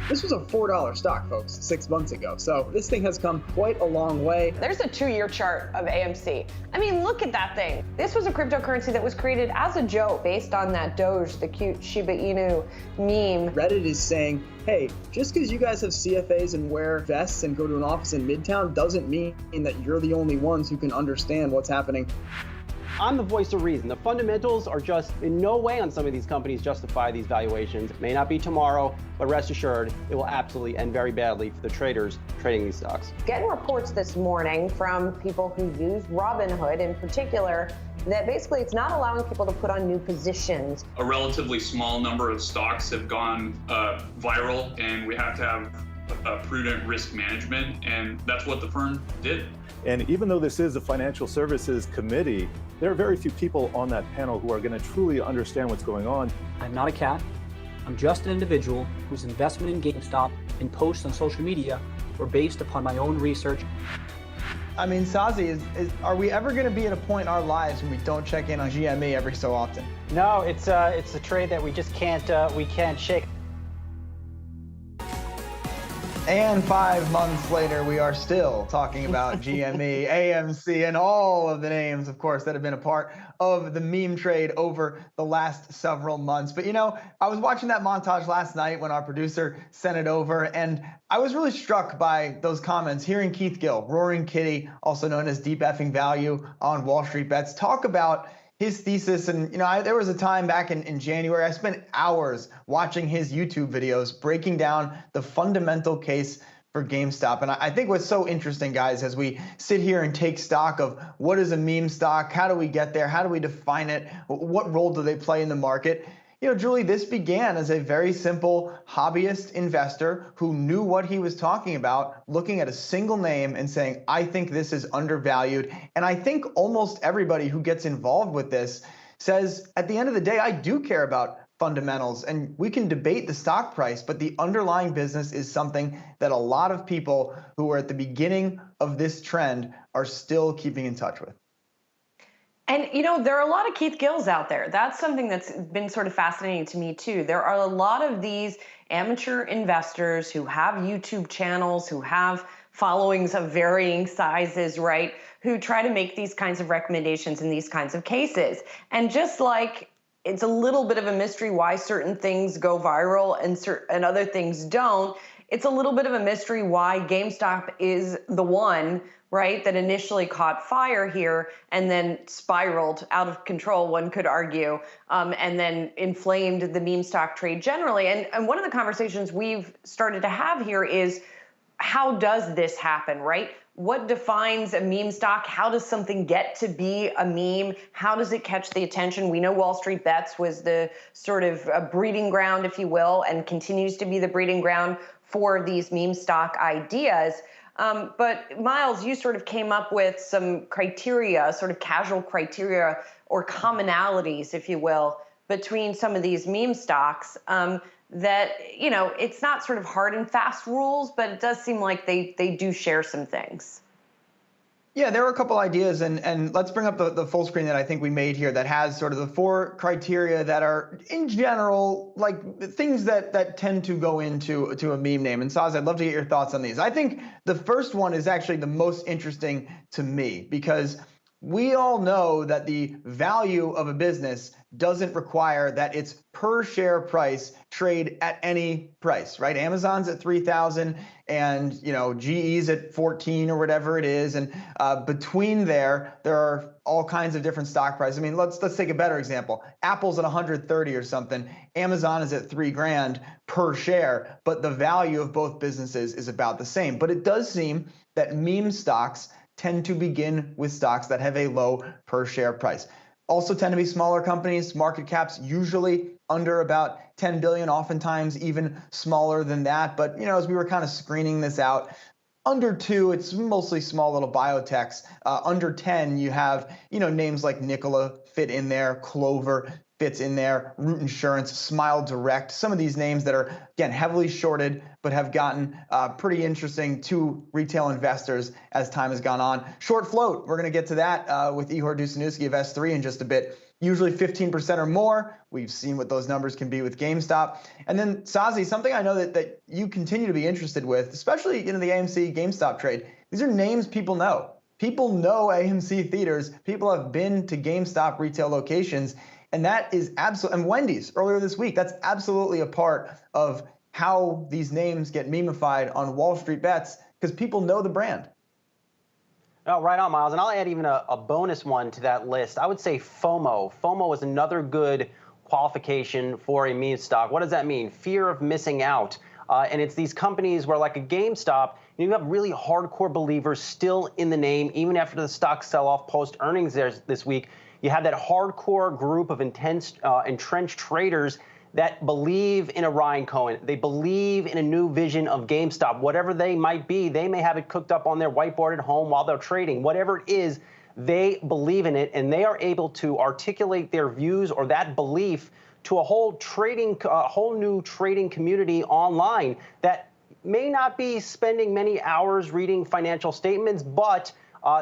This was a $4 stock, folks, 6 months ago. So this thing has come quite a long way. There's a 2-year chart of AMC. I mean, look at that thing. This was a cryptocurrency that was created as a joke based on that Doge, the cute Shiba Inu meme. Reddit is saying, hey, just because you guys have CFAs and wear vests and go to an office in Midtown doesn't mean that you're the only ones who can understand what's happening. I'm the voice of reason. The fundamentals are just in no way on some of these companies justify these valuations. It may not be tomorrow, but rest assured, it will absolutely end very badly for the traders trading these stocks. Getting reports this morning from people who use Robinhood in particular that basically it's not allowing people to put on new positions. A relatively small number of stocks have gone viral, and we have to have a prudent risk management, and that's what the firm did. And even though this is a financial services committee, there are very few people on that panel who are going to truly understand what's going on. I'm not a cat. I'm just an individual whose investment in GameStop and posts on social media were based upon my own research. I mean, Sazi, are we ever going to be at a point in our lives when we don't check in on GME every so often? No, it's a trade that we just can't shake. And 5 months later, we are still talking about GME, AMC, and all of the names, of course, that have been a part of the meme trade over the last several months. But, you know, I was watching that montage last night when our producer sent it over, and I was really struck by those comments, hearing Keith Gill, Roaring Kitty, also known as Deep Effing Value on Wall Street Bets, talk about his thesis. And, you know, there was a time back in January, I spent hours watching his YouTube videos, breaking down the fundamental case for GameStop. And I think what's so interesting, guys, as we sit here and take stock of what is a meme stock, how do we get there, how do we define it, what role do they play in the market? You know, Julie, this began as a very simple hobbyist investor who knew what he was talking about, looking at a single name and saying, I think this is undervalued. And I think almost everybody who gets involved with this says, at the end of the day, I do care about fundamentals, and we can debate the stock price, but the underlying business is something that a lot of people who are at the beginning of this trend are still keeping in touch with. And, you know, there are a lot of Keith Gills out there. That's something that's been sort of fascinating to me, too. There are a lot of these amateur investors who have YouTube channels, who have followings of varying sizes, right, who try to make these kinds of recommendations in these kinds of cases. And just like it's a little bit of a mystery why certain things go viral and other things don't, it's a little bit of a mystery why GameStop is the one, right, that initially caught fire here and then spiraled out of control, one could argue, and then inflamed the meme stock trade generally. And one of the conversations we've started to have here is, how does this happen, right? What defines a meme stock? How does something get to be a meme? How does it catch the attention? We know Wall Street Bets was the sort of breeding ground, if you will, and continues to be the breeding ground for these meme stock ideas. But Miles, you sort of came up with some criteria, sort of casual criteria or commonalities, if you will, between some of these meme stocks that, you know, it's not sort of hard and fast rules, but it does seem like they do share some things. Yeah, there are a couple ideas, and let's bring up the full screen that I think we made here that has sort of the 4 criteria that are, in general, like things that tend to go into a meme name. And Saz, I'd love to get your thoughts on these. I think the first one is actually the most interesting to me, because we all know that the value of a business doesn't require that its per share price trade at any price, right? Amazon's at 3,000 and, you know, GE's at 14 or whatever it is. And between there are all kinds of different stock prices. I mean, let's take a better example. Apple's at 130 or something. Amazon is at $3,000 per share, but the value of both businesses is about the same. But it does seem that meme stocks tend to begin with stocks that have a low per share price. Also tend to be smaller companies, market caps usually under about 10 billion, oftentimes even smaller than that. But, you know, as we were kind of screening this out, under 2, it's mostly small little biotechs. Under 10, you have, you know, names like Nikola fit in there, Clover fits in there, Root Insurance, Smile Direct, some of these names that are, again, heavily shorted, but have gotten pretty interesting to retail investors as time has gone on. Short float, we're going to get to that with Ihor Dusanuski of S3 in just a bit. usually 15% or more. We've seen what those numbers can be with GameStop. And then Sazi, something I know that you continue to be interested with, especially in the AMC GameStop trade, these are names people know. People know AMC theaters. People have been to GameStop retail locations. And that is absolutely, and Wendy's earlier this week, that's absolutely a part of how these names get memeified on Wall Street Bets, because people know the brand. Oh, right on, Miles. And I'll add even a bonus one to that list. I would say FOMO. FOMO is another good qualification for a meme stock. What does that mean? Fear of missing out. And it's these companies where, like a GameStop, you have really hardcore believers still in the name, even after the stock sell-off post-earnings this week. You have that hardcore group of entrenched traders that believe in a Ryan Cohen. They believe in a new vision of GameStop. Whatever they might be, they may have it cooked up on their whiteboard at home while they're trading. Whatever it is, they believe in it, and they are able to articulate their views or that belief to a whole new trading community online that may not be spending many hours reading financial statements, but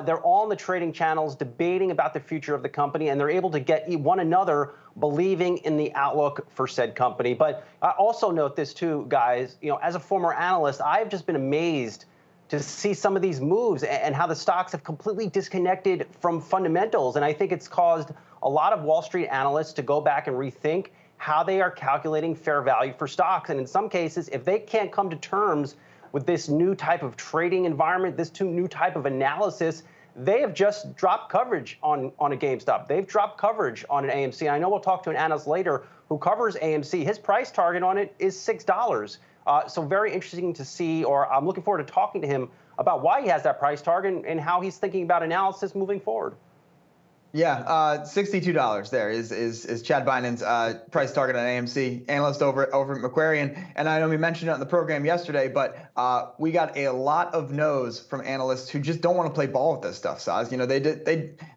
they're all in the trading channels debating about the future of the company, and they're able to get one another believing in the outlook for said company. But I also note this too, guys, as a former analyst, I've just been amazed to see some of these moves and how the stocks have completely disconnected from fundamentals. And I think it's caused a lot of Wall Street analysts to go back and rethink how they are calculating fair value for stocks. And in some cases, if they can't come to terms with this new type of trading environment, this new type of analysis, they have just dropped coverage on a GameStop. They've dropped coverage on an AMC. And I know we'll talk to an analyst later who covers AMC. His price target on it is $6. So very interesting to see, or I'm looking forward to talking to him about why he has that price target and how he's thinking about analysis moving forward. Yeah, $62 there is Chad Bynen's price target on AMC, analyst over at Macquarie. And I know we mentioned it on the program yesterday, but we got a lot of no's from analysts who just don't want to play ball with this stuff, Saz.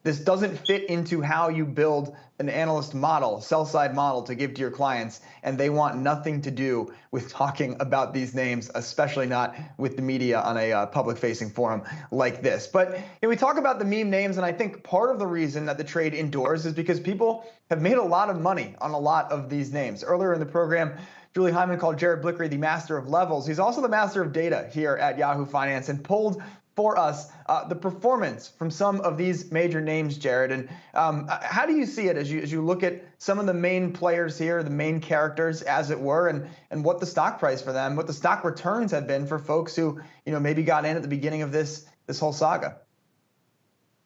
This doesn't fit into how you build an analyst model, sell-side model to give to your clients, and they want nothing to do with talking about these names, especially not with the media on a public-facing forum like this. But we talk about the meme names, and I think part of the reason that the trade endures is because people have made a lot of money on a lot of these names. Earlier in the program, Julie Hyman called Jared Blickery the master of levels. He's also the master of data here at Yahoo Finance and pulled for us the performance from some of these major names, Jared. And how do you see it as you look at some of the main players here, the main characters, as it were, and what the stock price for them, what the stock returns have been for folks who maybe got in at the beginning of this whole saga?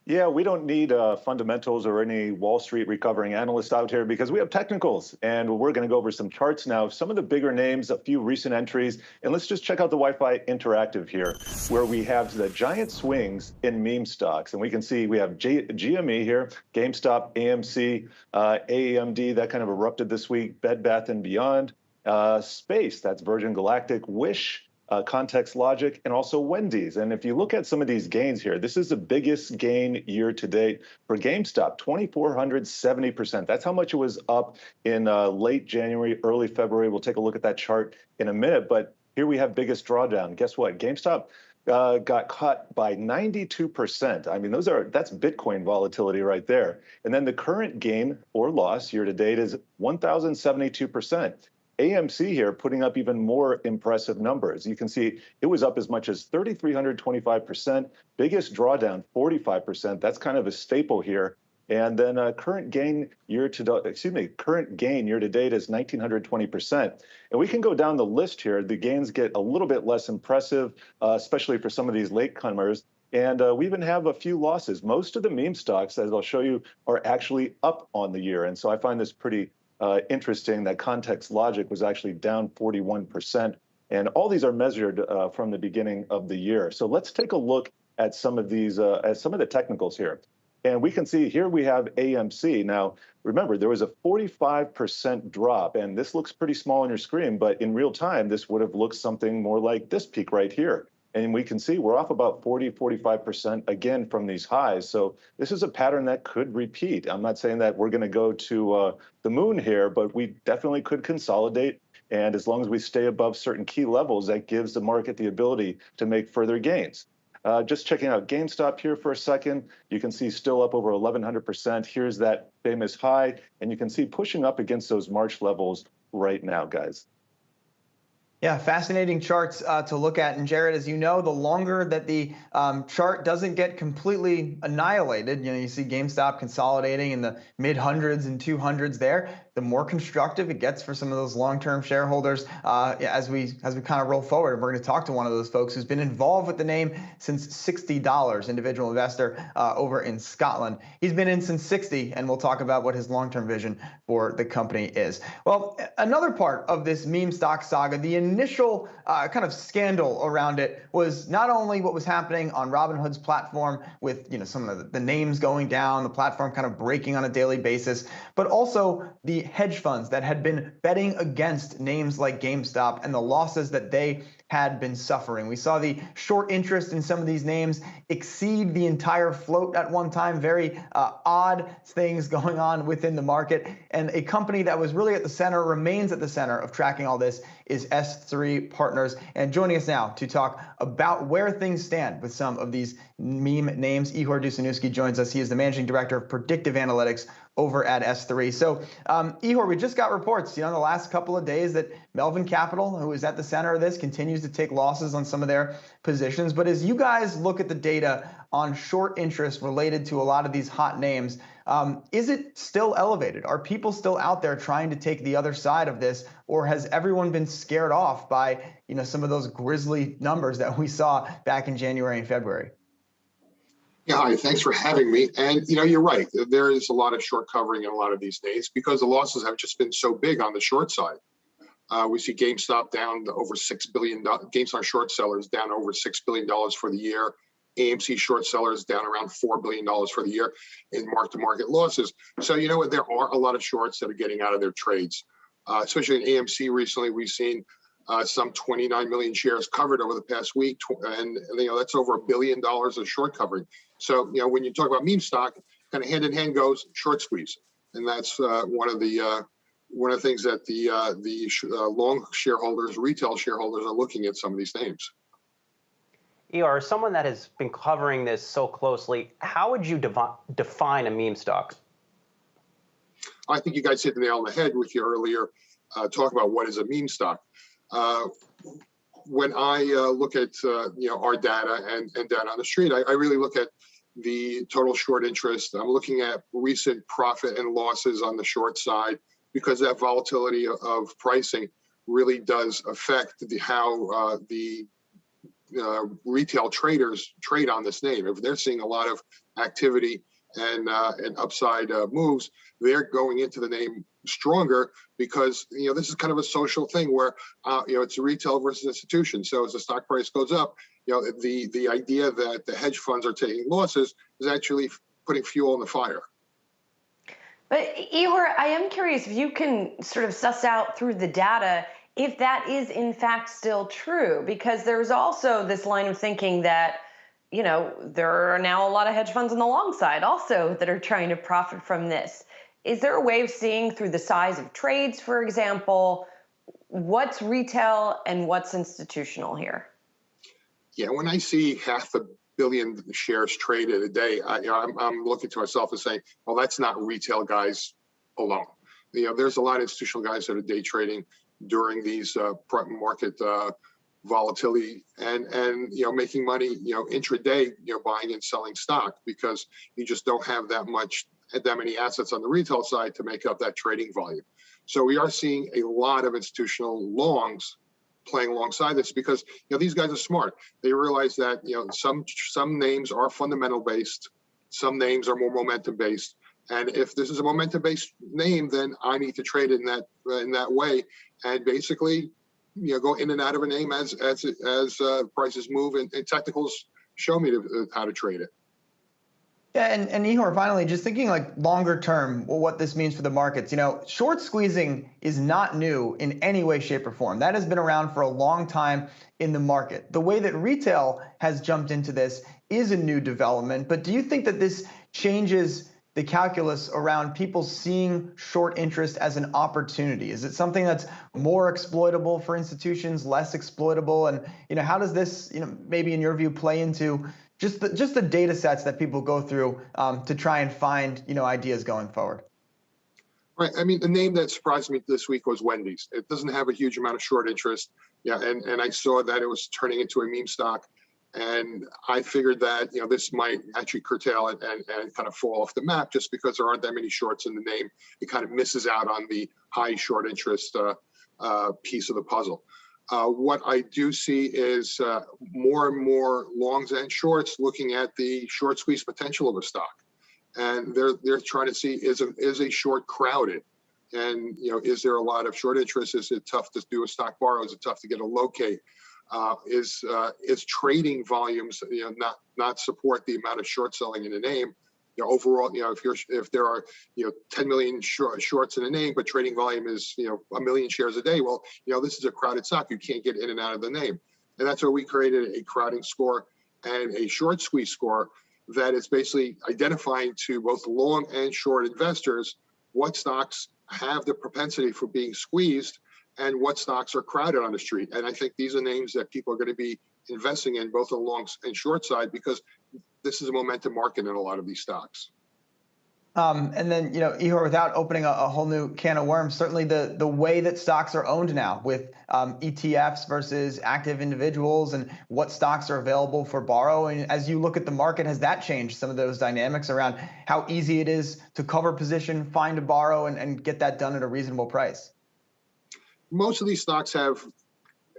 Yeah, we don't need fundamentals or any Wall Street recovering analysts out here because we have technicals. And we're going to go over some charts now. Some of the bigger names, a few recent entries. And let's just check out the Wi-Fi Interactive here, where we have the giant swings in meme stocks. And we can see we have GME here, GameStop, AMC, AMD, that kind of erupted this week, Bed Bath & Beyond, Space, that's Virgin Galactic, Wish, Context Logic, and also Wendy's. And if you look at some of these gains here, this is the biggest gain year to date for GameStop, 2,470%. That's how much it was up in late January, early February. We'll take a look at that chart in a minute. But here we have biggest drawdown. Guess what? GameStop got cut by 92%. I mean, that's Bitcoin volatility right there. And then the current gain or loss year to date is 1,072%. AMC here putting up even more impressive numbers. You can see it was up as much as 3,325%, biggest drawdown 45%. That's kind of a staple here. And then current gain year to date is 1,920%. And we can go down the list here. The gains get a little bit less impressive, especially for some of these latecomers. And we even have a few losses. Most of the meme stocks, as I'll show you, are actually up on the year. And so I find this pretty interesting that Context Logic was actually down 41%. And all these are measured from the beginning of the year. So let's take a look at some of these, at some of the technicals here. And we can see here we have AMC. Now, remember, there was a 45% drop, and this looks pretty small on your screen, but in real time, this would have looked something more like this peak right here. And we can see we're off about 45% again from these highs. So this is a pattern that could repeat. I'm not saying that we're going to go to the moon here, but we definitely could consolidate. And as long as we stay above certain key levels, that gives the market the ability to make further gains. Just checking out GameStop here for a second. You can see still up over 1,100%. Here's that famous high, and you can see pushing up against those March levels right now, guys. Yeah, fascinating charts to look at. And Jared, as you know, the longer that the chart doesn't get completely annihilated, you see GameStop consolidating in the mid hundreds and 200s there, the more constructive it gets for some of those long-term shareholders as we kind of roll forward. And we're going to talk to one of those folks who's been involved with the name since $60, individual investor over in Scotland. He's been in since 60, and we'll talk about what his long-term vision for the company is. Well, another part of this meme stock saga, the initial kind of scandal around it was not only what was happening on Robinhood's platform with some of the names going down, the platform kind of breaking on a daily basis, but also the hedge funds that had been betting against names like GameStop and the losses that they had been suffering. We saw the short interest in some of these names exceed the entire float at one time. Very odd things going on within the market. And a company that was really at the center, remains at the center of tracking all this, is S3 Partners. And joining us now to talk about where things stand with some of these meme names, Ihor Dusanowski joins us. He is the managing director of predictive analytics over at S3. So, Ihor, we just got reports, in the last couple of days that Melvin Capital, who is at the center of this, continues to take losses on some of their positions. But as you guys look at the data on short interest related to a lot of these hot names, is it still elevated? Are people still out there trying to take the other side of this, or has everyone been scared off by, some of those grisly numbers that we saw back in January and February? Yeah, hi, thanks for having me. And, you're right. There is a lot of short covering in a lot of these names because the losses have just been so big on the short side. We see GameStop down to over $6 billion. GameStop short sellers down over $6 billion for the year. AMC short sellers down around $4 billion for the year in mark-to-market losses. So, what? There are a lot of shorts that are getting out of their trades, especially in AMC recently. We've seen some 29 million shares covered over the past week, and that's over $1 billion of short covering. So when you talk about meme stock, kind of hand in hand goes short squeeze, and that's one of the things that the long shareholders, retail shareholders, are looking at some of these names. Ihor, as someone that has been covering this so closely, how would you define a meme stock? I think you guys hit the nail on the head with your earlier talk about what is a meme stock. When I look at our data and data on the street, I really look at the total short interest. I'm looking at recent profit and losses on the short side because that volatility of pricing really does affect how the retail traders trade on this name. If they're seeing a lot of activity and upside moves, they're going into the name stronger because this is kind of a social thing where it's a retail versus institution. So as the stock price goes up, the idea that the hedge funds are taking losses is actually putting fuel on the fire. But Ihor, I am curious if you can sort of suss out through the data if that is in fact still true, because there's also this line of thinking that there are now a lot of hedge funds on the long side also that are trying to profit from this. Is there a way of seeing through the size of trades, for example, what's retail and what's institutional here? Yeah, when I see 500 million shares traded a day, I'm looking to myself and saying, well, that's not retail guys alone. There's a lot of institutional guys that are day trading during these market volatility and making money intraday, buying and selling stock because you just don't have that many assets on the retail side to make up that trading volume. So we are seeing a lot of institutional longs playing alongside this because these guys are smart. They realize that some names are fundamental based, some names are more momentum based, and if this is a momentum based name, then I need to trade in that way and basically go in and out of a name as prices move and technicals show me how to trade it. Yeah, and Ihor, finally, just thinking like longer term, what this means for the markets. Short squeezing is not new in any way, shape, or form. That has been around for a long time in the market. The way that retail has jumped into this is a new development. But do you think that this changes the calculus around people seeing short interest as an opportunity? Is it something that's more exploitable for institutions, less exploitable? And how does this, maybe in your view, play into just the data sets that people go through to try and find ideas going forward? Right. I mean, the name that surprised me this week was Wendy's. It doesn't have a huge amount of short interest. Yeah, and I saw that it was turning into a meme stock. And I figured that, this might actually curtail it and kind of fall off the map just because there aren't that many shorts in the name. It kind of misses out on the high short interest piece of the puzzle. What I do see is more and more longs and shorts looking at the short squeeze potential of a stock. And they're trying to see, is a short crowded? And, is there a lot of short interest? Is it tough to do a stock borrow? Is it tough to get a locate? Is trading volumes not support the amount of short selling in a name? Overall, if there are 10 million shorts in a name, but trading volume is 1 million shares a day, well, this is a crowded stock. You can't get in and out of the name, and that's why we created a crowding score and a short squeeze score that is basically identifying to both long and short investors what stocks have the propensity for being squeezed and what stocks are crowded on the street. And I think these are names that people are going to be investing in both on the long and short side because this is a momentum market in a lot of these stocks. And then, Ihor, without opening a whole new can of worms, certainly the way that stocks are owned now with ETFs versus active individuals and what stocks are available for borrow. And as you look at the market, has that changed some of those dynamics around how easy it is to cover position, find a borrow, and get that done at a reasonable price? Most of these stocks are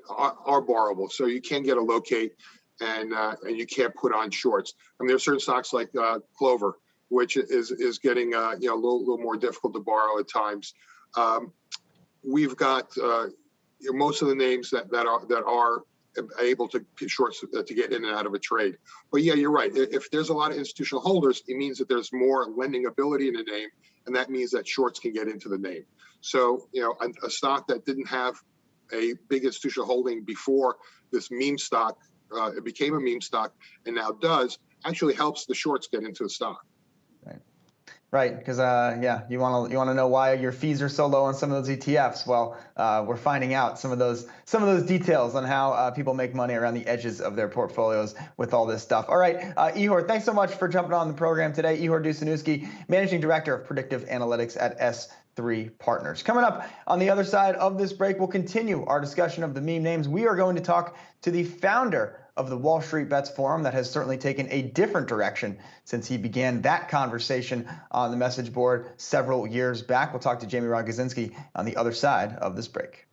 borrowable, so you can get a locate and you can't put on shorts. I mean, there are certain stocks like Clover, which is getting a little more difficult to borrow at times. We've got most of the names that are able to shorts to get in and out of a trade. But yeah, you're right. If there's a lot of institutional holders, it means that there's more lending ability in the name, and that means that shorts can get into the name. So a stock that didn't have a big institutional holding before this meme stock, it became a meme stock, and now does, actually helps the shorts get into the stock. Right, because you want to know why your fees are so low on some of those ETFs. Well, we're finding out some of those details on how people make money around the edges of their portfolios with all this stuff. All right, Ihor, thanks so much for jumping on the program today. Ihor Dusanowski, Managing Director of Predictive Analytics at S3 Partners. Coming up on the other side of this break, we'll continue our discussion of the meme names. We are going to talk to the founder of the Wall Street Bets Forum that has certainly taken a different direction since he began that conversation on the message board several years back. We'll talk to Jamie Rogozinski on the other side of this break.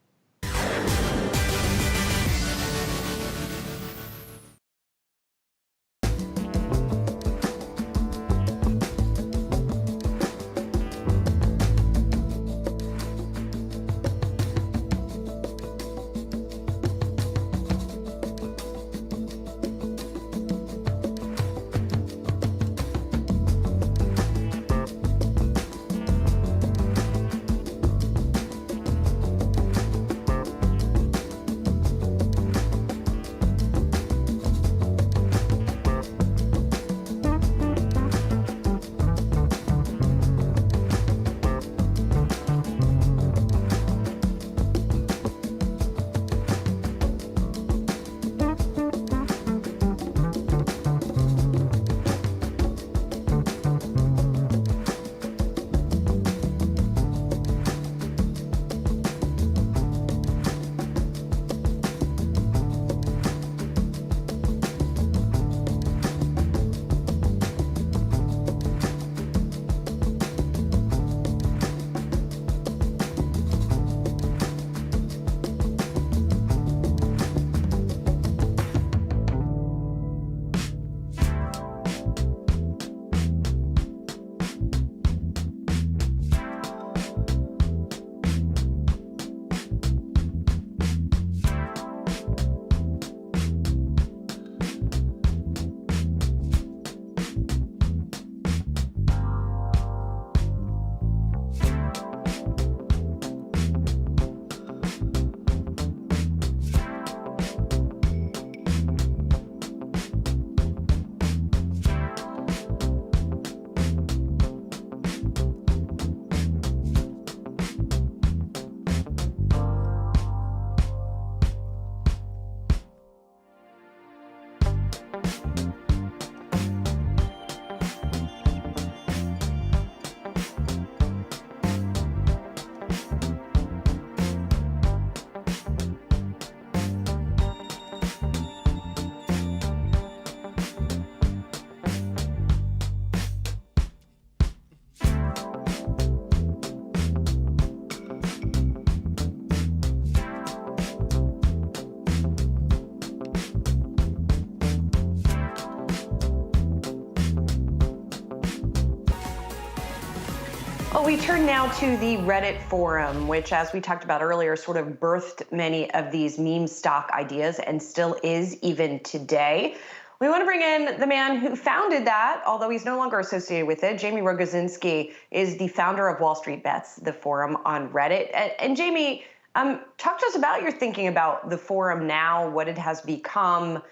we turn now to the Reddit forum, which, as we talked about earlier, sort of birthed many of these meme stock ideas and still is even today. We want to bring in the man who founded that, although he's no longer associated with it. Jamie Rogozinski is the founder of Wall Street Bets, the forum on Reddit. And Jamie, talk to us about your thinking about the forum now, what it has become,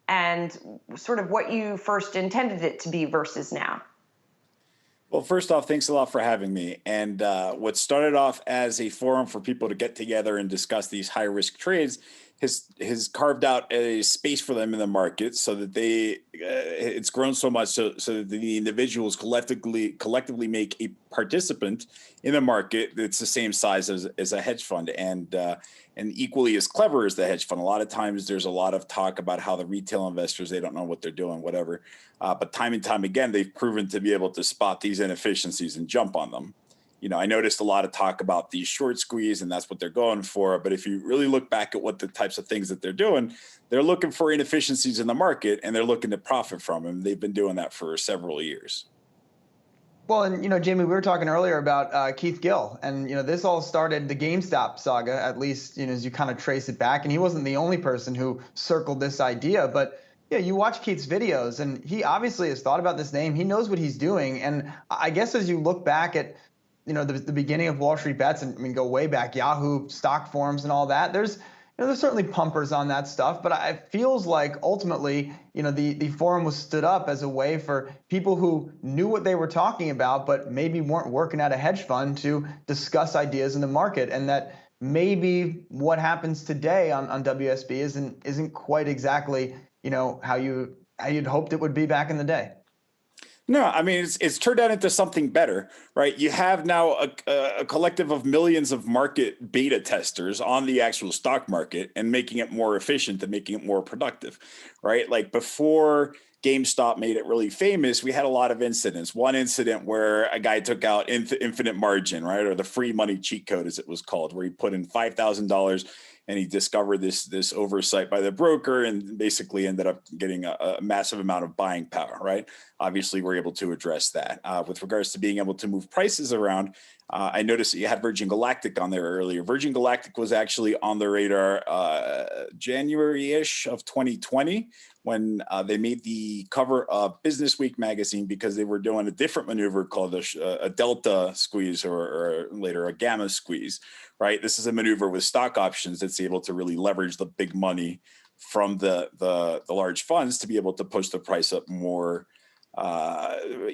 and sort of what you first intended it to be versus now. Well, first off, thanks a lot for having me. And what started off as a forum for people to get together and discuss these high risk trades has carved out a space for them in the market so that it's grown so much so that the individuals collectively make a participant in the market that's the same size as a hedge fund and equally as clever as the hedge fund. A lot of times there's a lot of talk about how the retail investors, they don't know what they're doing, whatever. But time and time again, they've proven to be able to spot these inefficiencies and jump on them. You know, I noticed a lot of talk about these short squeeze, and that's what they're going for. But if you really look back at what the types of things that they're doing, they're looking for inefficiencies in the market, and they're looking to profit from them. They've been doing that for several years. Well, and, Jamie, we were talking earlier about Keith Gill, and, this all started the GameStop saga, at least, as you kind of trace it back. And he wasn't the only person who circled this idea, but yeah, you watch Keith's videos, and he obviously has thought about this name. He knows what he's doing. And I guess as you look back at the beginning of Wall Street Bets, and go way back, Yahoo stock forums and all that, there's certainly pumpers on that stuff, but it feels like ultimately, the forum was stood up as a way for people who knew what they were talking about, but maybe weren't working at a hedge fund to discuss ideas in the market. And that maybe what happens today on WSB isn't quite exactly, how you'd hoped it would be back in the day. No, I mean, it's turned out into something better, right? You have now a collective of millions of market beta testers on the actual stock market and making it more efficient and making it more productive, right? Like before GameStop made it really famous, we had a lot of incidents. One incident where a guy took out infinite margin, right? Or the free money cheat code, as it was called, where he put in $5,000 and he discovered this oversight by the broker and basically ended up getting a massive amount of buying power, right? Obviously, we're able to address that. With regards to being able to move prices around, I noticed that you had Virgin Galactic on there earlier. Virgin Galactic was actually on the radar January-ish of 2020 when they made the cover of Business Week magazine because they were doing a different maneuver called a delta squeeze or later a gamma squeeze, right? This is a maneuver with stock options that's able to really leverage the big money from the large funds to be able to push the price up more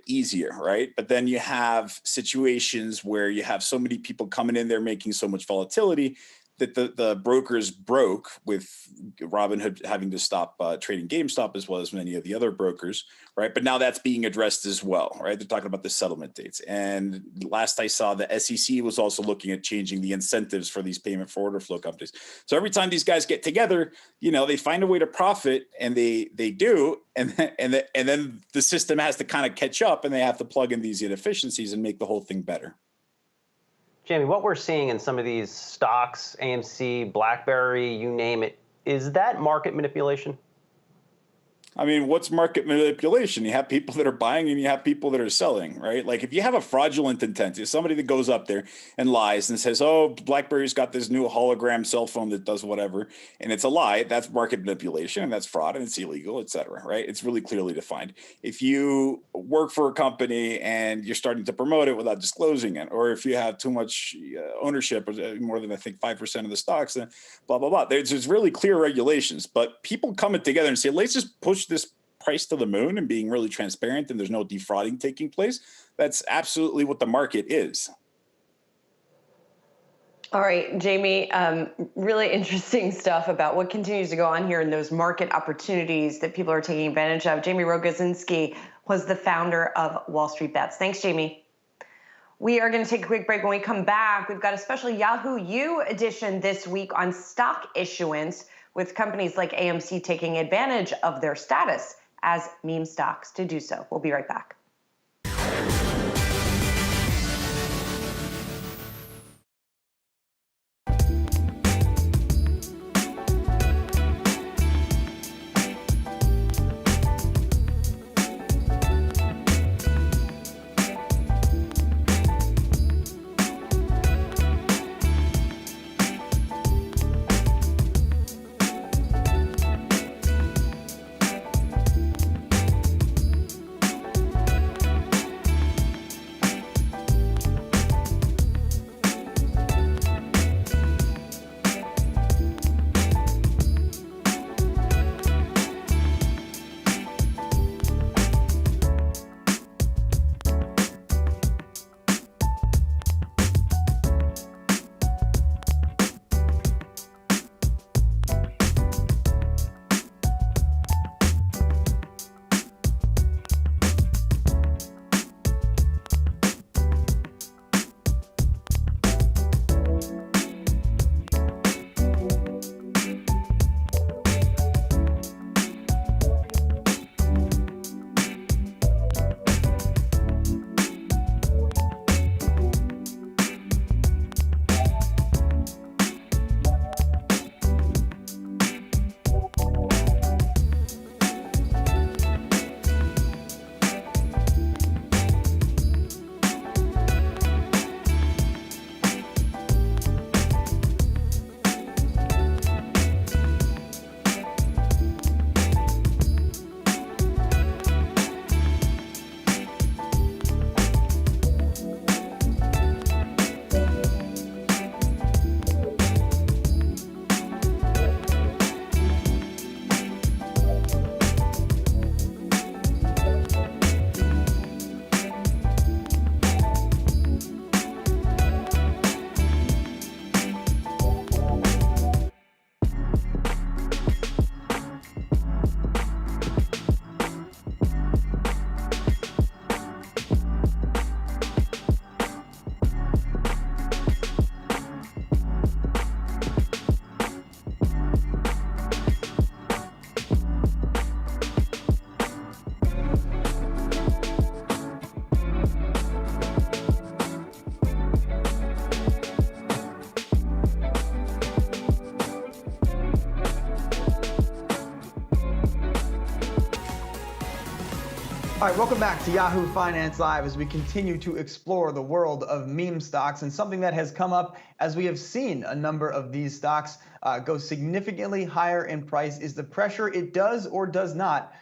easier, right? But then you have situations where you have so many people coming in there making so much volatility that the brokers broke, with Robinhood having to stop trading GameStop as well as many of the other brokers, right? But now that's being addressed as well, right? They're talking about the settlement dates. And last I saw, the SEC was also looking at changing the incentives for these payment for order flow companies. So every time these guys get together, they find a way to profit, and they do, and then the system has to kind of catch up, and they have to plug in these inefficiencies and make the whole thing better. Jamie, what we're seeing in some of these stocks, AMC, BlackBerry, you name it, is that market manipulation? I mean, what's market manipulation? You have people that are buying and you have people that are selling, right? Like if you have a fraudulent intent, if somebody that goes up there and lies and says, oh, BlackBerry's got this new hologram cell phone that does whatever, and it's a lie, that's market manipulation and that's fraud and it's illegal, et cetera, right? It's really clearly defined. If you work for a company and you're starting to promote it without disclosing it, or if you have too much ownership, more than I think 5% of the stocks, then blah, blah, blah. There's really clear regulations, but people coming together and say, let's just push this price to the moon and being really transparent and there's no defrauding taking place. That's absolutely what the market is. All right, Jamie, really interesting stuff about what continues to go on here in those market opportunities that people are taking advantage of. Jamie Rogozinski was the founder of Wall Street Bets. Thanks, Jamie. We are going to take a quick break. When we come back, we've got a special Yahoo U edition this week on stock issuance, with companies like AMC taking advantage of their status as meme stocks to do so. We'll be right back. All right, welcome back to Yahoo Finance Live as we continue to explore the world of meme stocks. And something that has come up as we have seen a number of these stocks go significantly higher in price is the pressure it does or does not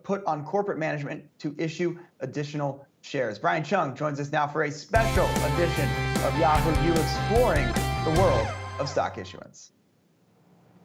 put on corporate management to issue additional shares. Brian Chung joins us now for a special edition of Yahoo U exploring the world of stock issuance.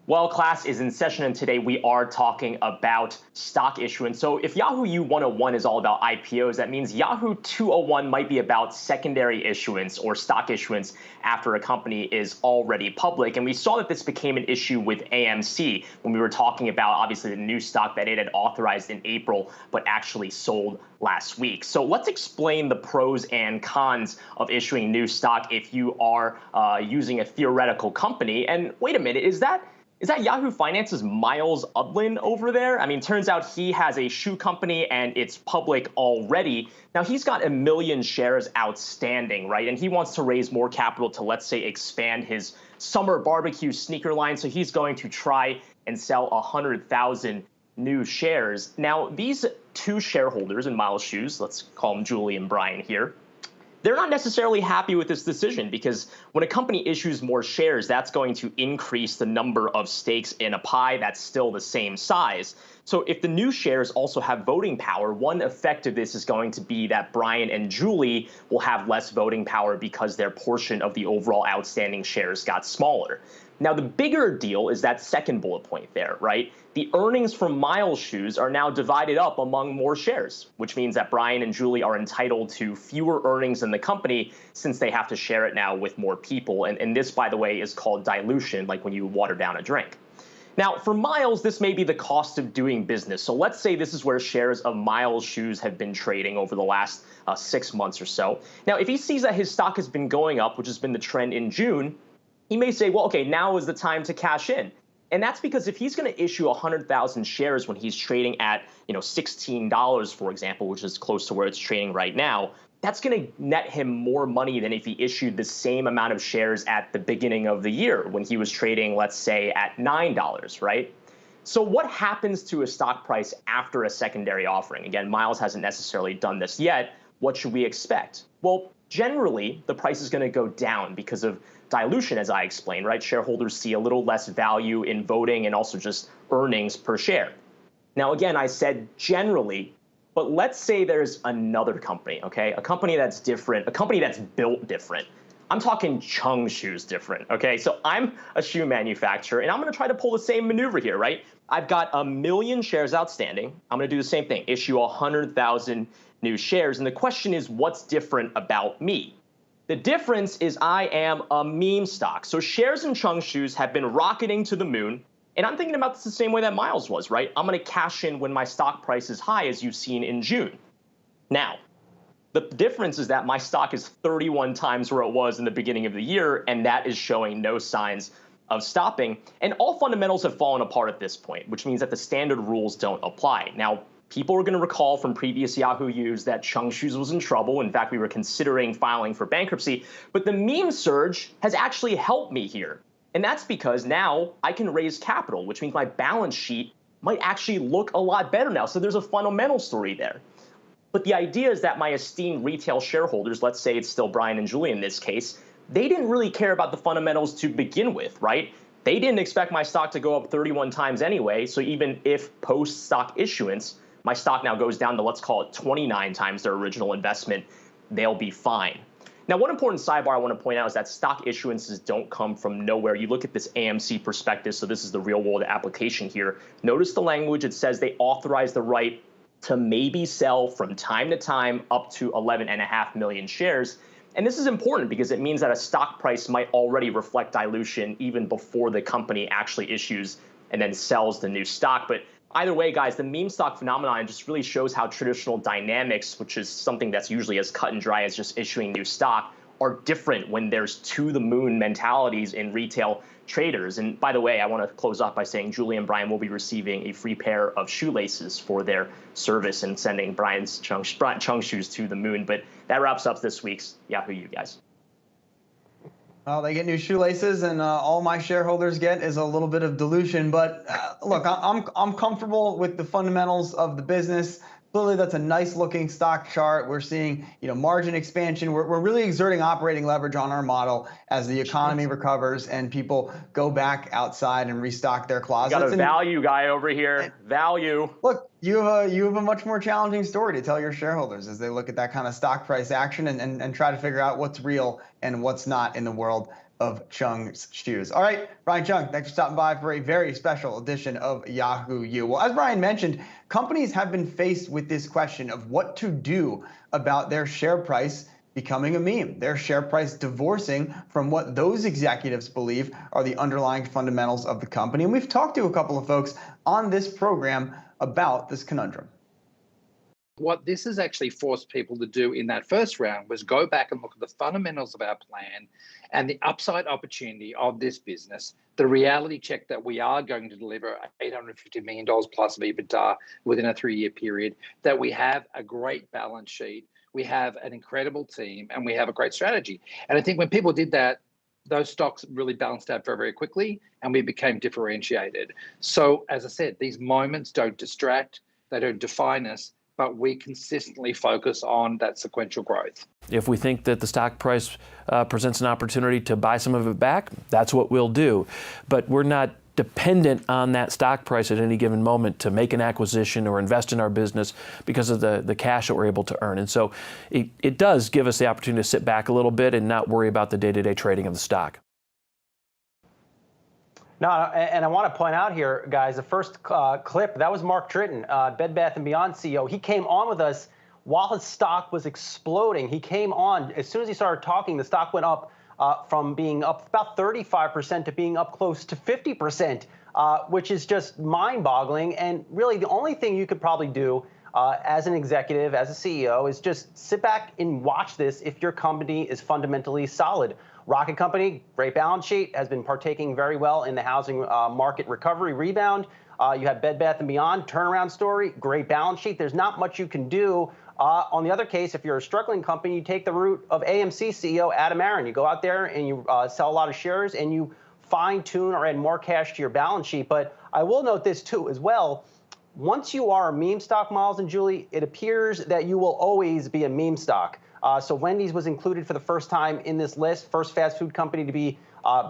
Well, class is in session, and today we are talking about stock issuance. So if Yahoo U 101 is all about IPOs, that means Yahoo 201 might be about secondary issuance or stock issuance after a company is already public. And we saw that this became an issue with AMC when we were talking about, obviously, the new stock that it had authorized in April, but actually sold last week. So let's explain the pros and cons of issuing new stock if you are using a theoretical company. And wait a minute, is that Yahoo Finance's Miles Udlin over there? I mean, turns out he has a shoe company and it's public already. Now, he's got 1 million shares outstanding, right? And he wants to raise more capital to, let's say, expand his summer barbecue sneaker line. So he's going to try and sell 100,000 new shares. Now, these two shareholders in Miles Shoes, let's call them Julie and Brian here, they're not necessarily happy with this decision because when a company issues more shares, that's going to increase the number of stakes in a pie that's still the same size. So if the new shares also have voting power, one effect of this is going to be that Brian and Julie will have less voting power because their portion of the overall outstanding shares got smaller. Now, the bigger deal is that second bullet point there, right? The earnings from Miles Shoes are now divided up among more shares, which means that Brian and Julie are entitled to fewer earnings in the company since they have to share it now with more people. And this, by the way, is called dilution, like when you water down a drink. Now, for Miles, this may be the cost of doing business. So let's say this is where shares of Miles Shoes have been trading over the last 6 months or so. Now, if he sees that his stock has been going up, which has been the trend in June, he may say, well, okay, now is the time to cash in. And that's because if he's going to issue 100,000 shares when he's trading at, $16, for example, which is close to where it's trading right now, that's going to net him more money than if he issued the same amount of shares at the beginning of the year when he was trading, let's say, at $9, right? So what happens to a stock price after a secondary offering? Again, Miles hasn't necessarily done this yet. What should we expect? Well, generally, the price is going to go down because of dilution, as I explained, right? Shareholders see a little less value in voting and also just earnings per share. Now, again, I said generally, but let's say there's another company, okay? A company that's different, a company that's built different. I'm talking Chung Shoes different, okay? So I'm a shoe manufacturer, and I'm going to try to pull the same maneuver here, right? I've got 1 million shares outstanding. I'm going to do the same thing, issue 100,000 new shares. And the question is, what's different about me? The difference is I am a meme stock. So shares in Chung Shoes have been rocketing to the moon. And I'm thinking about this the same way that Miles was, right? I'm going to cash in when my stock price is high, as you've seen in June. Now, the difference is that my stock is 31 times where it was in the beginning of the year, and that is showing no signs of stopping. And all fundamentals have fallen apart at this point, which means that the standard rules don't apply. Now, people are going to recall from previous Yahoo U's that Chung Shoes was in trouble. In fact, we were considering filing for bankruptcy. But the meme surge has actually helped me here. And that's because now I can raise capital, which means my balance sheet might actually look a lot better now. So there's a fundamental story there. But the idea is that my esteemed retail shareholders, let's say it's still Brian and Julie in this case, they didn't really care about the fundamentals to begin with, right? They didn't expect my stock to go up 31 times anyway. So even if post-stock issuance, my stock now goes down to, let's call it 29 times their original investment, they'll be fine. Now, one important sidebar I want to point out is that stock issuances don't come from nowhere. You look at this AMC prospectus, so this is the real world application here. Notice the language. It says they authorize the right to maybe sell from time to time up to 11.5 million shares. And this is important because it means that a stock price might already reflect dilution even before the company actually issues and then sells the new stock. But either way, guys, the meme stock phenomenon just really shows how traditional dynamics, which is something that's usually as cut and dry as just issuing new stock, are different when there's to-the-moon mentalities in retail traders. And by the way, I want to close off by saying Julie and Brian will be receiving a free pair of shoelaces for their service and sending Brian's Chung Shoes to the moon. But that wraps up this week's Yahoo U, guys. Well, they get new shoelaces, and all my shareholders get is a little bit of dilution. But look, I'm comfortable with the fundamentals of the business. Clearly, that's a nice looking stock chart. We're seeing, margin expansion. We're really exerting operating leverage on our model as the economy recovers and people go back outside and restock their closets. Got a value guy over here. Value. Look, you have a much more challenging story to tell your shareholders as they look at that kind of stock price action and try to figure out what's real and what's not in the world of Chung's shoes. All right, Brian Chung, thanks for stopping by for a very special edition of Yahoo U. Well, as Brian mentioned, companies have been faced with this question of what to do about their share price becoming a meme, their share price divorcing from what those executives believe are the underlying fundamentals of the company. And we've talked to a couple of folks on this program about this conundrum. What this has actually forced people to do in that first round was go back and look at the fundamentals of our plan and the upside opportunity of this business, the reality check that we are going to deliver $850 million plus of EBITDA within a 3-year period, that we have a great balance sheet, we have an incredible team, and we have a great strategy. And I think when people did that, those stocks really balanced out very, very quickly, and we became differentiated. So as I said, these moments don't distract, they don't define us, but we consistently focus on that sequential growth. If we think that the stock price presents an opportunity to buy some of it back, that's what we'll do. But we're not dependent on that stock price at any given moment to make an acquisition or invest in our business because of the cash that we're able to earn. And so it does give us the opportunity to sit back a little bit and not worry about the day-to-day trading of the stock. No, and I want to point out here, guys, the first clip, that was Mark Tritton, Bed Bath & Beyond CEO. He came on with us while his stock was exploding. He came on, as soon as he started talking, the stock went up from being up about 35% to being up close to 50%, which is just mind-boggling. And really, the only thing you could probably do as an executive, as a CEO, is just sit back and watch this if your company is fundamentally solid. Rocket Company, great balance sheet, has been partaking very well in the housing market recovery rebound. You have Bed Bath & Beyond, turnaround story, great balance sheet. There's not much you can do. On the other case, if you're a struggling company, you take the route of AMC CEO Adam Aron. You go out there and you sell a lot of shares and you fine-tune or add more cash to your balance sheet. But I will note this too as well. Once you are a meme stock, Miles and Julie, it appears that you will always be a meme stock. So Wendy's was included for the first time in this list, first fast food company to be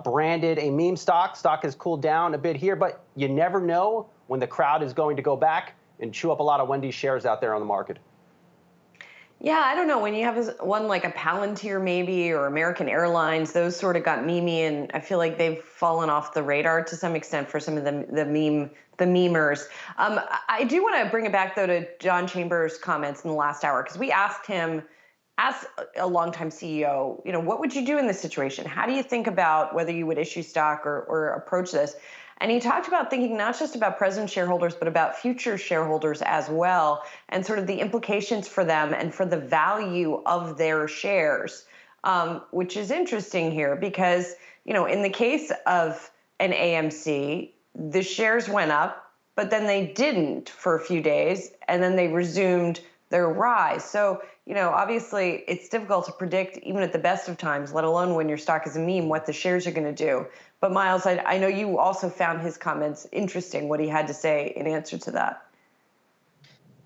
branded a meme stock. Stock has cooled down a bit here, but you never know when the crowd is going to go back and chew up a lot of Wendy's shares out there on the market. Yeah, I don't know. When you have one like a Palantir maybe or American Airlines, those sort of got memey, and I feel like they've fallen off the radar to some extent for some of the memers. I do want to bring it back though to John Chambers' comments in the last hour, because we asked him, as a longtime CEO, what would you do in this situation? How do you think about whether you would issue stock or approach this? And he talked about thinking not just about present shareholders, but about future shareholders as well, and sort of the implications for them and for the value of their shares, which is interesting here because, in the case of an AMC, the shares went up, but then they didn't for a few days, and then they resumed their rise. So, obviously it's difficult to predict even at the best of times, let alone when your stock is a meme, what the shares are going to do. But Miles, I know you also found his comments interesting, what he had to say in answer to that.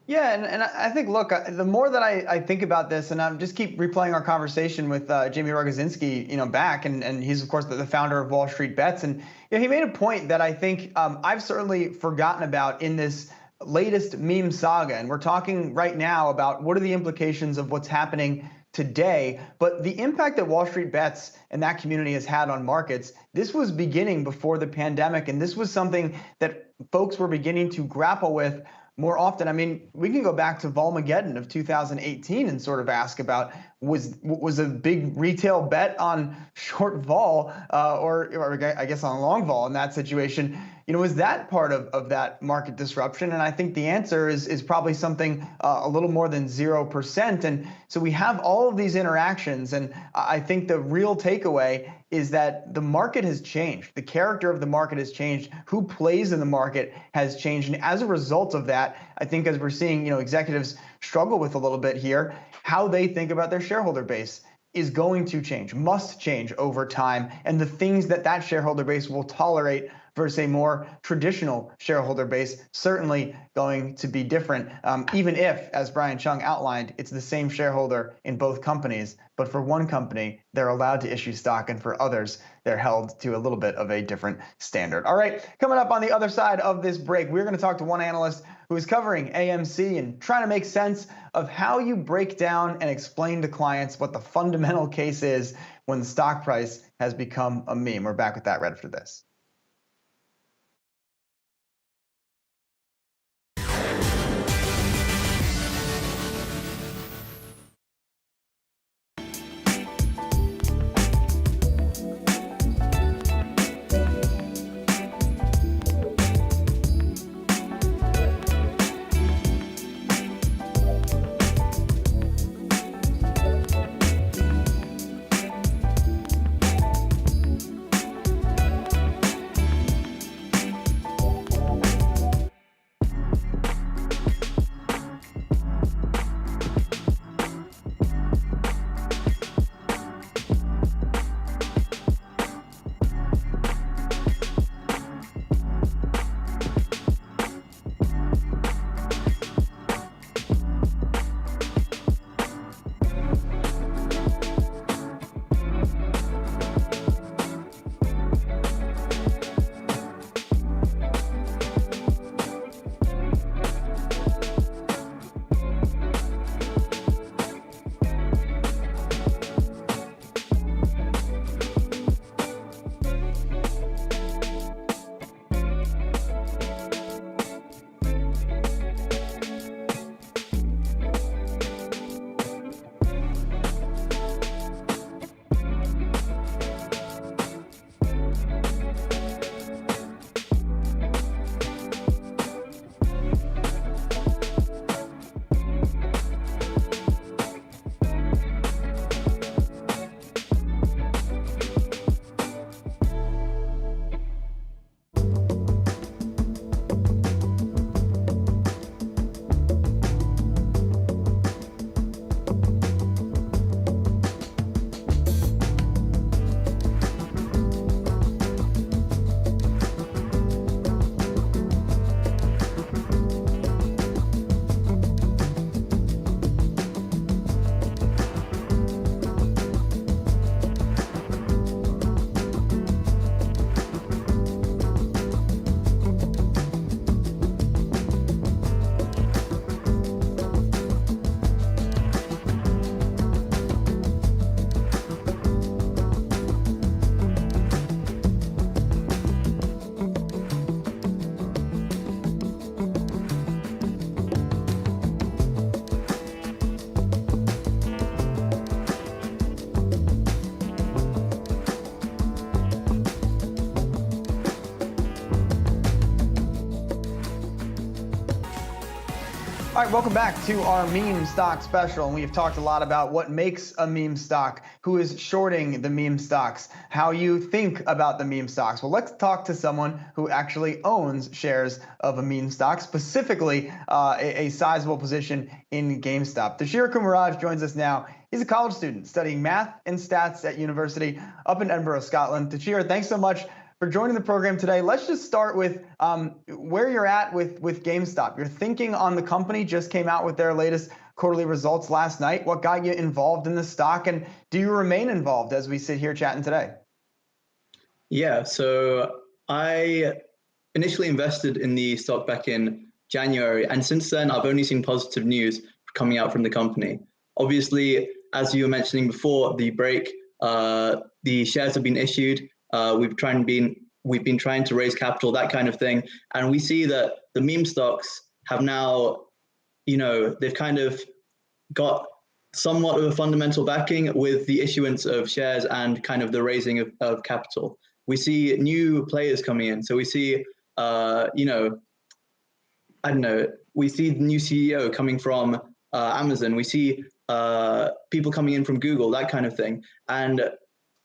Yeah, and I think, look, the more that I think about this, and I just keep replaying our conversation with Jamie Rogozinski, back, and he's, of course, the founder of Wall Street Bets. And he made a point that I think I've certainly forgotten about in this latest meme saga. And we're talking right now about what are the implications of what's happening today, but the impact that Wall Street Bets and that community has had on markets, this was beginning before the pandemic, and this was something that folks were beginning to grapple with more often. I mean, we can go back to Volmageddon of 2018 and sort of ask about, was a big retail bet on short vol or I guess on long vol in that situation, was that part of that market disruption? And I think the answer is probably something a little more than 0%. And so we have all of these interactions, and I think the real takeaway is that the market has changed. The character of the market has changed. Who plays in the market has changed. And as a result of that, I think as we're seeing, executives struggle with a little bit here, how they think about their shareholder base is going to change, must change over time. And the things that shareholder base will tolerate versus a more traditional shareholder base, certainly going to be different, even if, as Brian Chung outlined, it's the same shareholder in both companies. But for one company, they're allowed to issue stock, and for others, they're held to a little bit of a different standard. All right, coming up on the other side of this break, we're going to talk to one analyst who is covering AMC and trying to make sense of how you break down and explain to clients what the fundamental case is when the stock price has become a meme. We're back with that right after this. All right, welcome back to our meme stock special. And we've talked a lot about what makes a meme stock, who is shorting the meme stocks, how you think about the meme stocks. Well, let's talk to someone who actually owns shares of a meme stock, specifically a sizable position in GameStop. Tashir Kumaraj joins us now. He's a college student studying math and stats at university up in Edinburgh, Scotland. Tashir, thanks so much for joining the program today. Let's just start with where you're at with GameStop. Your thinking on the company just came out with their latest quarterly results last night. What got you involved in the stock, and do you remain involved as we sit here chatting today? Yeah, so I initially invested in the stock back in January, and since then I've only seen positive news coming out from the company. Obviously, as you were mentioning before the break, the shares have been issued. We've been trying to raise capital, that kind of thing. And we see that the meme stocks have now, they've kind of got somewhat of a fundamental backing with the issuance of shares and kind of the raising of capital. We see new players coming in. So we see, we see the new CEO coming from Amazon. We see people coming in from Google, that kind of thing. And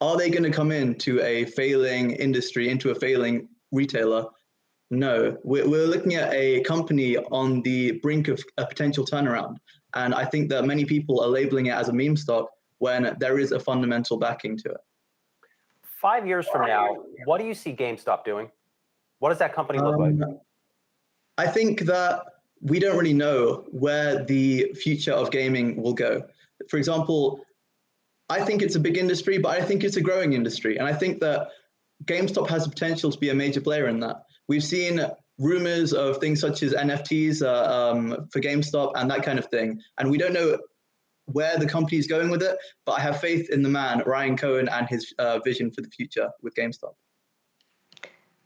are they going to come into a failing industry, into a failing retailer? No, we're looking at a company on the brink of a potential turnaround. And I think that many people are labeling it as a meme stock when there is a fundamental backing to it. 5 years from now, what do you see GameStop doing? What does that company look like? I think that we don't really know where the future of gaming will go. For example, I think it's a big industry, but I think it's a growing industry. And I think that GameStop has the potential to be a major player in that. We've seen rumors of things such as NFTs for GameStop and that kind of thing. And we don't know where the company is going with it, but I have faith in the man, Ryan Cohen, and his vision for the future with GameStop.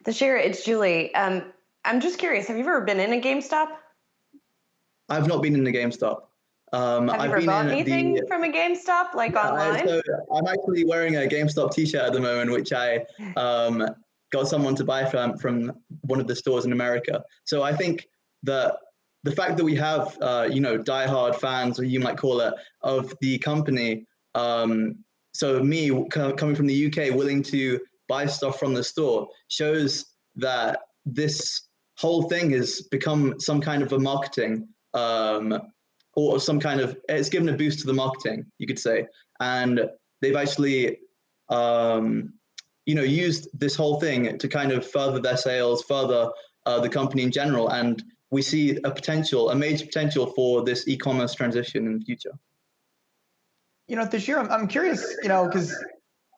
Tashir, it's Julie. I'm just curious, have you ever been in a GameStop? I've not been in a GameStop. Have you ever bought anything from a GameStop, like online? So I'm actually wearing a GameStop t-shirt at the moment, which I got someone to buy from one of the stores in America. So I think that the fact that we have, diehard fans, or you might call it, of the company, so me coming from the UK, willing to buy stuff from the store, shows that this whole thing has become some kind of a marketing or some kind of, it's given a boost to the marketing, you could say. And they've actually, used this whole thing to kind of further their sales, further the company in general. And we see a major potential for this e-commerce transition in the future. Tashir, I'm curious, because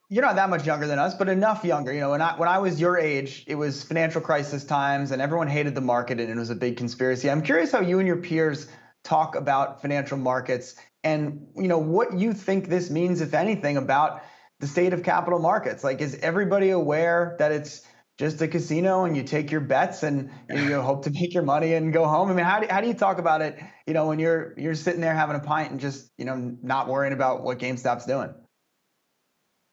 you're not that much younger than us, but enough younger. When I was your age, it was financial crisis times and everyone hated the market and it was a big conspiracy. I'm curious how you and your peers talk about financial markets and, what you think this means, if anything, about the state of capital markets. Like, is everybody aware that it's just a casino and you take your bets and you hope to make your money and go home? I mean, how do you talk about it, when you're sitting there having a pint and just, not worrying about what GameStop's doing?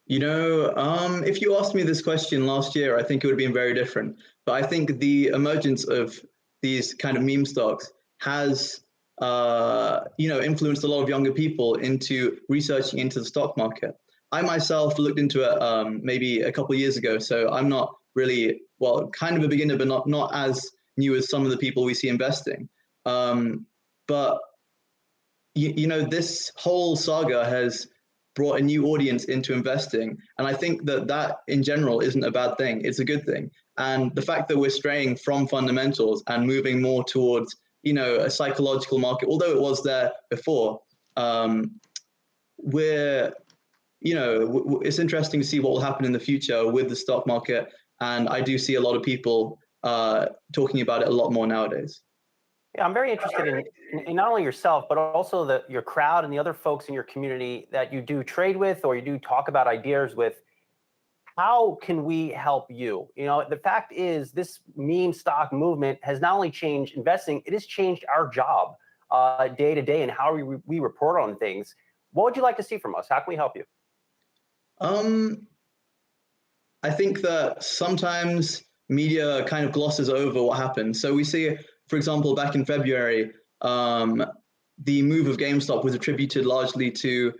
If you asked me this question last year, I think it would have been very different. But I think the emergence of these kind of meme stocks has, influenced a lot of younger people into researching into the stock market. I myself looked into it maybe a couple of years ago, so I'm not really, kind of a beginner, but not as new as some of the people we see investing. But this whole saga has brought a new audience into investing. And I think that in general isn't a bad thing. It's a good thing. And the fact that we're straying from fundamentals and moving more towards, a psychological market, although it was there before, it's interesting to see what will happen in the future with the stock market. And I do see a lot of people talking about it a lot more nowadays. Yeah, I'm very interested in not only yourself, but also your crowd and the other folks in your community that you do trade with or you do talk about ideas with. How can we help you? The fact is this meme stock movement has not only changed investing, it has changed our job day to day and how we report on things. What would you like to see from us? How can we help you? I think that sometimes media kind of glosses over what happened. So we see, for example, back in February, the move of GameStop was attributed largely to,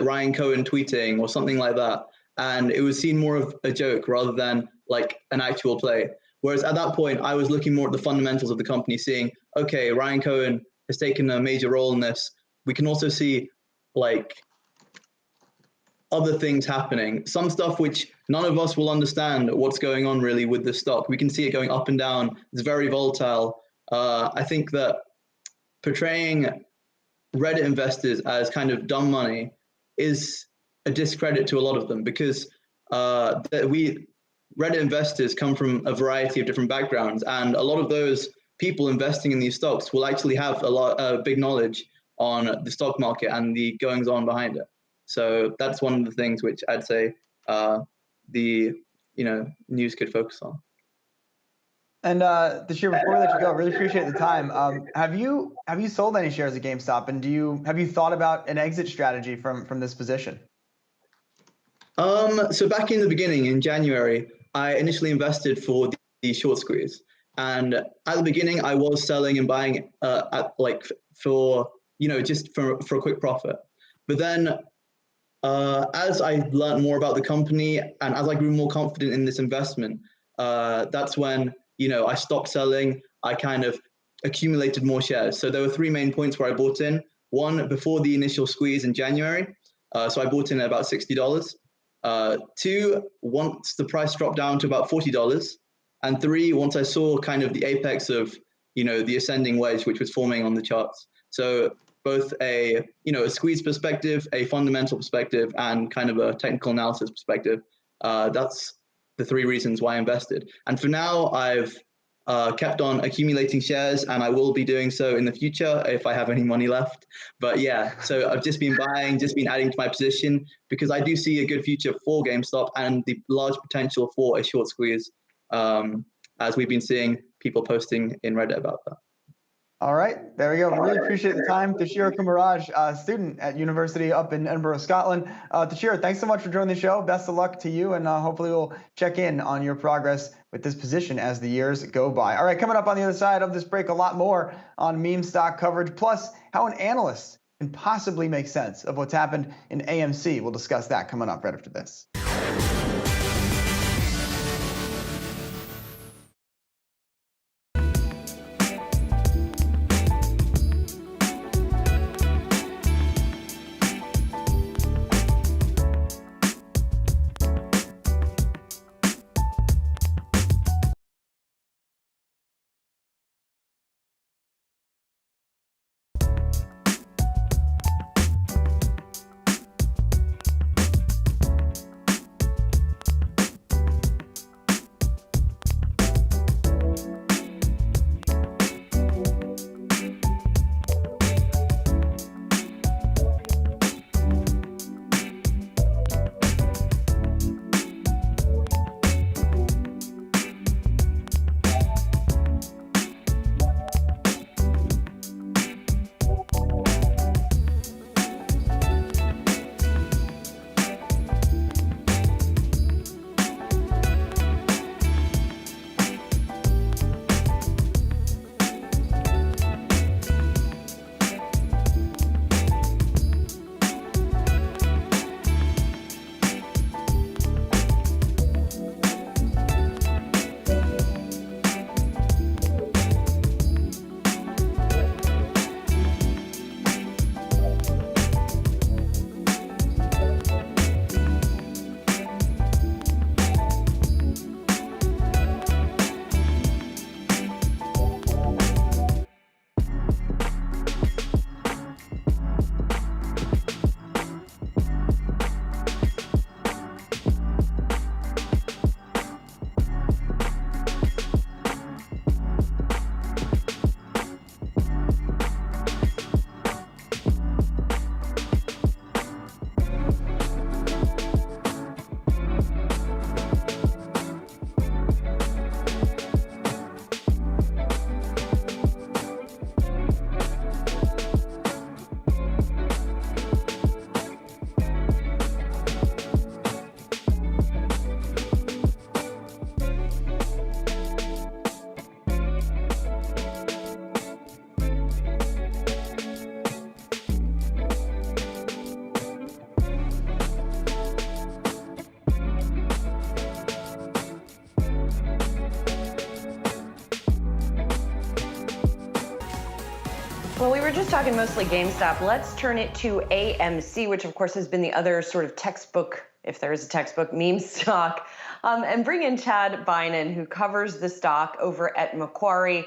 Ryan Cohen tweeting or something like that. And it was seen more of a joke rather than like an actual play. Whereas at that point, I was looking more at the fundamentals of the company, seeing, okay, Ryan Cohen has taken a major role in this. We can also see other things happening, some stuff which none of us will understand what's going on really with the stock. We can see it going up and down. It's very volatile. I think that portraying Reddit investors as kind of dumb money is a discredit to a lot of them because Reddit investors come from a variety of different backgrounds, and a lot of those people investing in these stocks will actually have a big knowledge on the stock market and the goings on behind it. So that's one of the things which I'd say the news could focus on. And Tashir, before we let you go, really appreciate the time. Have you sold any shares of GameStop, and have you thought about an exit strategy from this position? So back in the beginning, in January, I initially invested for the short squeeze, and at the beginning, I was selling and buying for a quick profit. But then, as I learned more about the company and as I grew more confident in this investment, that's when I stopped selling. I kind of accumulated more shares. So there were three main points where I bought in. 1, before the initial squeeze in January. So I bought in at about $60. 2, after the squeeze, and 3, after the squeeze. So I bought in at about $60. And then, after the squeeze, I bought in at about $60. So I bought in at about $60 before the initial squeeze in January. So I bought in at about $60. 2, once the price dropped down to about $40, and 3, once I saw kind of the apex of, the ascending wedge, which was forming on the charts. So both a squeeze perspective, a fundamental perspective, and kind of a technical analysis perspective. That's the 3 reasons why I invested. And for now, I've kept on accumulating shares, and I will be doing so in the future if I have any money left. But yeah, so I've just been buying, just been adding to my position, because I do see a good future for GameStop and the large potential for a short squeeze, as we've been seeing people posting in Reddit about that. All right, there we go. Really appreciate the time. Tashira Kumaraj, student at University up in Edinburgh, Scotland. Tashira, thanks so much for joining the show. Best of luck to you, and hopefully we'll check in on your progress with this position as the years go by. All right, coming up on the other side of this break, a lot more on meme stock coverage, plus how an analyst can possibly make sense of what's happened in AMC. We'll discuss that coming up right after this. Well, we were just talking mostly GameStop. Let's turn it to AMC, which of course has been the other sort of textbook, if there is a textbook, meme stock, and bring in Chad Bynan, who covers the stock over at Macquarie.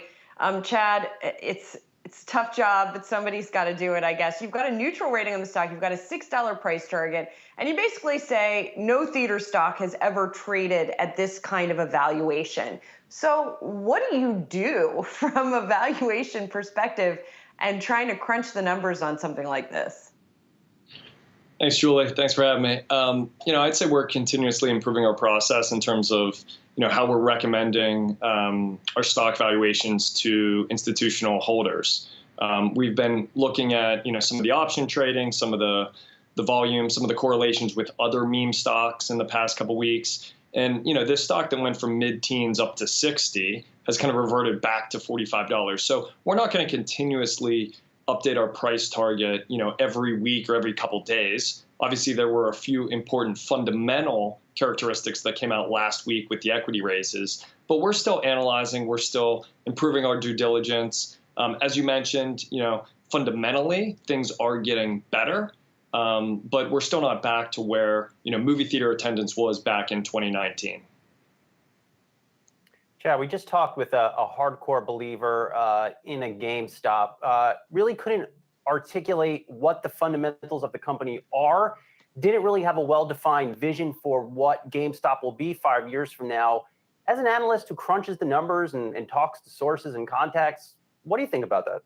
Chad, it's a tough job, but somebody's got to do it, I guess. You've got a neutral rating on the stock. You've got a $6 price target, and you basically say no theater stock has ever traded at this kind of a valuation. So what do you do from a valuation perspective and trying to crunch the numbers on something like this? Thanks, Julie. Thanks for having me. I'd say we're continuously improving our process in terms of, how we're recommending our stock valuations to institutional holders. We've been looking at, some of the option trading, some of the volume, some of the correlations with other meme stocks in the past couple weeks. And, this stock that went from mid-teens up to 60 has kind of reverted back to $45. So we're not going to continuously update our price target, every week or every couple days. Obviously, there were a few important fundamental characteristics that came out last week with the equity raises, but we're still analyzing, we're still improving our due diligence. As you mentioned, fundamentally, things are getting better. but we're still not back to where movie theater attendance was back in 2019. Chad, we just talked with a hardcore believer in a GameStop. Really couldn't articulate what the fundamentals of the company are. Didn't really have a well-defined vision for what GameStop will be 5 years from now. As an analyst who crunches the numbers and talks to sources and contacts, what do you think about that?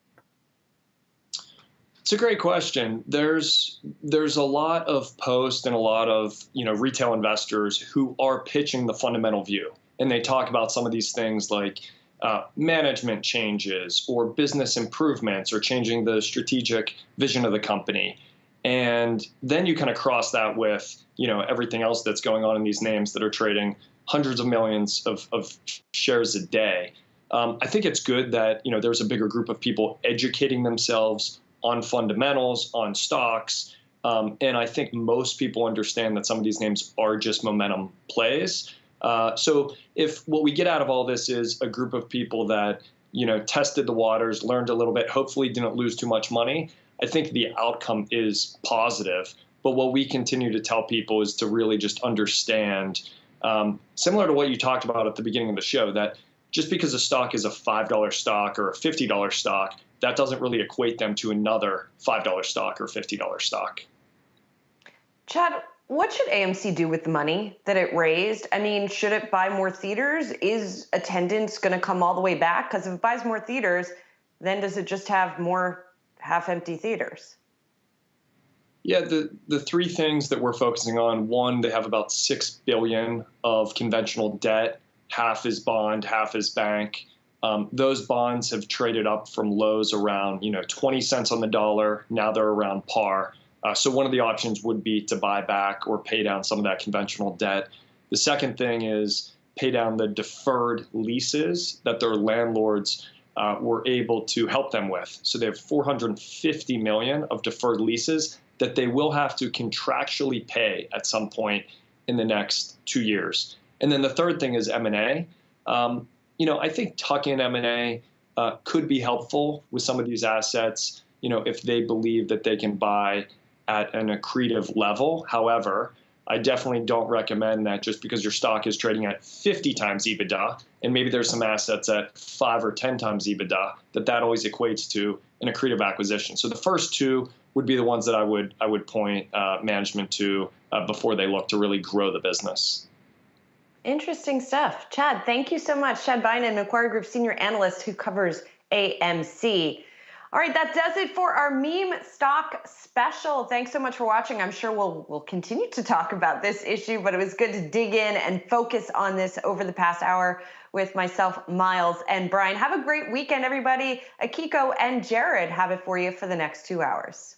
It's a great question. There's a lot of posts and a lot of retail investors who are pitching the fundamental view, and they talk about some of these things like management changes or business improvements or changing the strategic vision of the company. And then you kind of cross that with everything else that's going on in these names that are trading hundreds of millions of shares a day. I think it's good that there's a bigger group of people educating themselves on fundamentals, on stocks. And I think most people understand that some of these names are just momentum plays. So if what we get out of all this is a group of people that, tested the waters, learned a little bit, hopefully didn't lose too much money, I think the outcome is positive. But what we continue to tell people is to really just understand, similar to what you talked about at the beginning of the show, that just because a stock is a $5 stock or a $50 stock, that doesn't really equate them to another $5 stock or $50 stock. Chad, what should AMC do with the money that it raised? I mean, should it buy more theaters? Is attendance going to come all the way back? Because if it buys more theaters, then does it just have more half-empty theaters? Yeah, the three things that we're focusing on: one, they have about $6 billion of conventional debt. Half is bond, half is bank. Those bonds have traded up from lows around 20 cents on the dollar. Now they're around par. So one of the options would be to buy back or pay down some of that conventional debt. The second thing is pay down the deferred leases that their landlords were able to help them with. So they have $450 million of deferred leases that they will have to contractually pay at some point in the next 2 years. And then the third thing is M&A. I think tuck-in M&A could be helpful with some of these assets, if they believe that they can buy at an accretive level. However, I definitely don't recommend that just because your stock is trading at 50 times EBITDA, and maybe there's some assets at 5 or 10 times EBITDA, that always equates to an accretive acquisition. So the first two would be the ones that I would point management to before they look to really grow the business. Interesting stuff. Chad, thank you so much. Chad Bynum, Macquarie Group Senior Analyst who covers AMC. All right, that does it for our meme stock special. Thanks so much for watching. I'm sure we'll continue to talk about this issue, but it was good to dig in and focus on this over the past hour with myself, Miles, and Brian. Have a great weekend, everybody. Akiko and Jared have it for you for the next 2 hours.